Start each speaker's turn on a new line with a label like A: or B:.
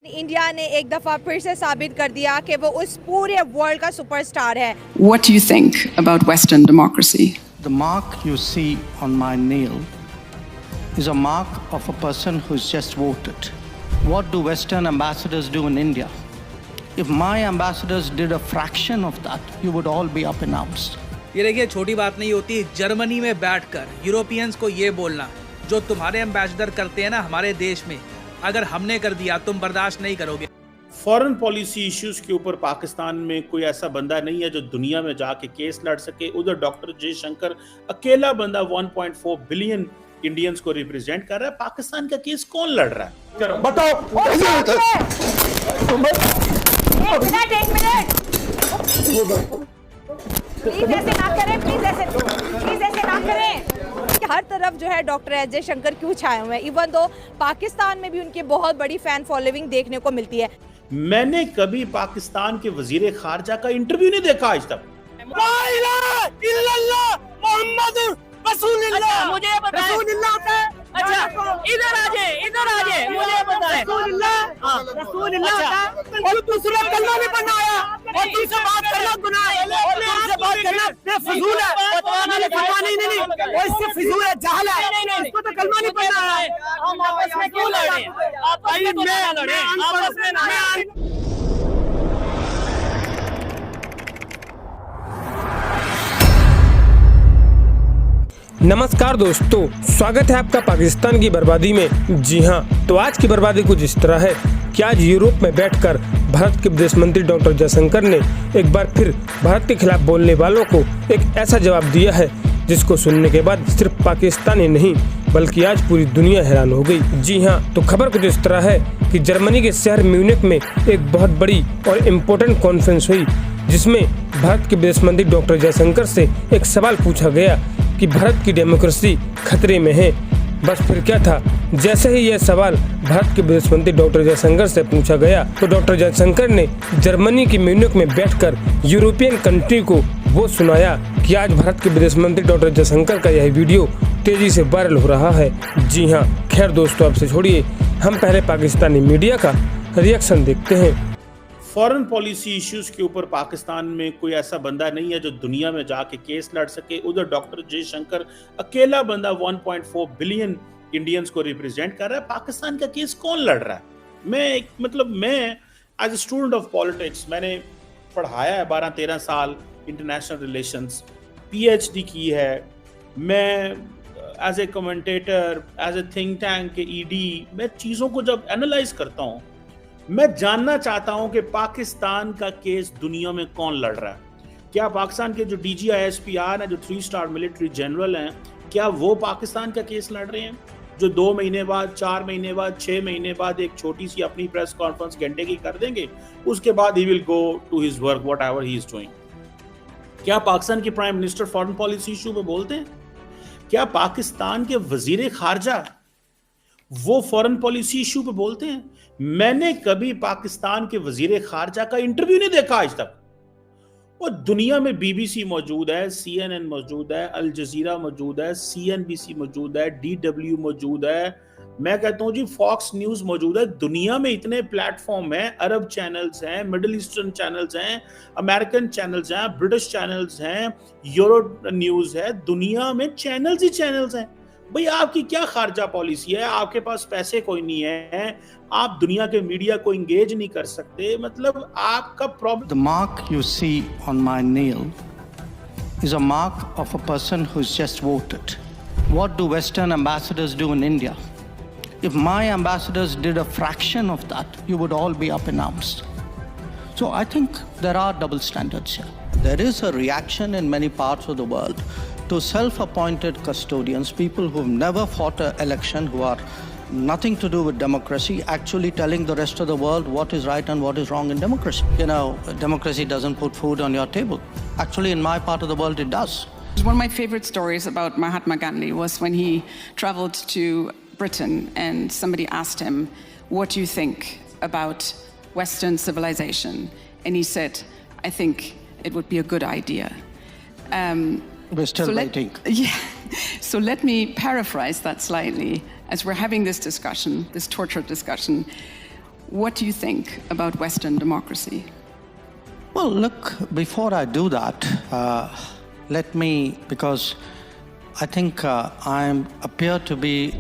A: India ने एक दफा फिर से साबित कर दिया कि वो उस पूरे वर्ल्ड का सुपरस्टार है।
B: What do you think about Western democracy?
C: The mark you see on my nail is a mark of a person who's just voted. What do Western ambassadors do in India? If my ambassadors did a fraction of that, you would all be up in arms.
D: ये देखिए, छोटी बात नहीं होती Germany में बैठकर Europeans को ये बोलना, जो तुम्हारे एम्बेसडर करते हैं ना हमारे देश में, अगर हमने कर दिया तुम बर्दाश्त नहीं करोगे।
E: फॉरेन पॉलिसी इश्यूज के ऊपर पाकिस्तान में कोई ऐसा बंदा नहीं है जो दुनिया में जाके केस लड़ सके। उधर डॉक्टर जयशंकर अकेला बंदा 1.4 बिलियन इंडियंस को रिप्रेजेंट कर रहा है। पाकिस्तान का केस कौन लड़ रहा है बताओ।
A: एक मिनट प्लीज ऐसे ना करें, प्लीज ऐसे ना करें। हर तरफ जो है डॉक्टर एस जयशंकर क्यों छाए हुए हैं, इवन दो पाकिस्तान में भी उनकी बहुत बड़ी फैन फॉलोइंग देखने को मिलती है।
E: मैंने कभी पाकिस्तान के वजीर खारजा का इंटरव्यू नहीं देखा आज तक।
F: मुझे अच्छा इधर आ जाए मुझे पता है और दूसरा कलमा भी पढ़ना आया और तुमसे बात करना गुनाह है और तुमसे बात करना बेफिजूल है। नहीं वो इससे फिजूल है, जाहल है, इसको तो कलमा नहीं पढ़ना आया है। हम आपस में क्यों लड़े? आपस में ना।
G: नमस्कार दोस्तों, स्वागत है आपका पाकिस्तान की बर्बादी में। जी हाँ, तो आज की बर्बादी कुछ इस तरह है कि आज यूरोप में बैठकर भारत के विदेश मंत्री डॉक्टर जयशंकर ने एक बार फिर भारत के खिलाफ बोलने वालों को एक ऐसा जवाब दिया है जिसको सुनने के बाद सिर्फ पाकिस्तान ही नहीं बल्कि आज पूरी दुनिया हैरान हो गई। जी हाँ, तो खबर कुछ इस तरह है कि जर्मनी के शहर म्यूनिख में एक बहुत बड़ी और इम्पोर्टेंट कॉन्फ्रेंस हुई जिसमें भारत के विदेश मंत्री डॉक्टर जयशंकर से एक सवाल पूछा गया कि भारत की डेमोक्रेसी खतरे में है। बस फिर क्या था, जैसे ही यह सवाल भारत के विदेश मंत्री डॉक्टर जयशंकर से पूछा गया तो डॉक्टर जयशंकर ने जर्मनी की म्यूनिख में बैठकर यूरोपियन कंट्री को वो सुनाया कि आज भारत के विदेश मंत्री डॉक्टर जयशंकर का यह वीडियो तेजी से वायरल हो रहा है। जी हाँ, खैर दोस्तों, आपसे छोड़िए, हम पहले पाकिस्तानी मीडिया का रिएक्शन देखते हैं।
E: फॉरेन पॉलिसी इश्यूज के ऊपर पाकिस्तान में कोई ऐसा बंदा नहीं है जो दुनिया में जाके केस लड़ सके। उधर डॉक्टर जयशंकर अकेला बंदा 1.4 बिलियन इंडियंस को रिप्रेजेंट कर रहा है। पाकिस्तान का केस कौन लड़ रहा है? मैं as a student of politics मैंने पढ़ाया है 12-13 साल इंटरनेशनल रिलेशंस, PhD की है। मैं as a commentator, as a think tank के ED, मैं चीज़ों को जब एनालाइज करता हूँ, मैं जानना चाहता हूं कि पाकिस्तान का केस दुनिया में कौन लड़ रहा है। क्या पाकिस्तान के जो DGISPR हैं, जो 3 स्टार मिलिट्री जनरल हैं, क्या वो पाकिस्तान का केस लड़ रहे हैं? जो 2 महीने बाद, 4 महीने बाद, 6 महीने बाद एक छोटी सी अपनी प्रेस कॉन्फ्रेंस घंटे की कर देंगे, उसके बाद ही will go to his work what he is doing. क्या पाकिस्तान के prime minister foreign policy issue पे बोलते हैं? क्या पाकिस्तान के वजीर खारजा वो फॉरेन पॉलिसी इशू पे बोलते हैं? मैंने कभी पाकिस्तान के वजीर खारजा का इंटरव्यू नहीं देखा आज तक। और दुनिया में BBC मौजूद है, CNN मौजूद है, अल जजीरा मौजूद है, CNBC मौजूद है, DW मौजूद है, मैं कहता हूं जी फॉक्स न्यूज मौजूद है। दुनिया में इतने प्लेटफॉर्म हैं, अरब चैनल्स हैं, मिडिल ईस्टर्न चैनल्स हैं, अमेरिकन चैनल्स हैं, ब्रिटिश चैनल्स हैं, यूरो न्यूज है। दुनिया में चैनल्स ही चैनल्स हैं। भाई आपकी क्या खारजा पॉलिसी है? आपके पास पैसे कोई नहीं है, आप दुनिया के मीडिया को इंगेज नहीं कर सकते, मतलब आपका problem.
C: The mark you see on my nail is a mark of a person who's just voted. What do Western ambassadors do in India? If my ambassadors did a fraction of that, you would all be up in arms. So I think there are double standards here. There is a reaction in many parts of the world to self-appointed custodians, people who've never fought an election, who are nothing to do with democracy, actually telling the rest of the world what is right and what is wrong in democracy. You know, democracy doesn't put food on your table. Actually, in my part of the world, it does.
B: One of my favorite stories about Mahatma Gandhi was when he traveled to Britain and somebody asked him, "What do you think about Western civilization?" And he said, "I think it would be a good idea."
C: We're still waiting.
B: So let me paraphrase that slightly. As we're having this discussion, this tortured discussion, what do you think about Western democracy?
C: Well, look, before I do that, let me, because I think I appear to be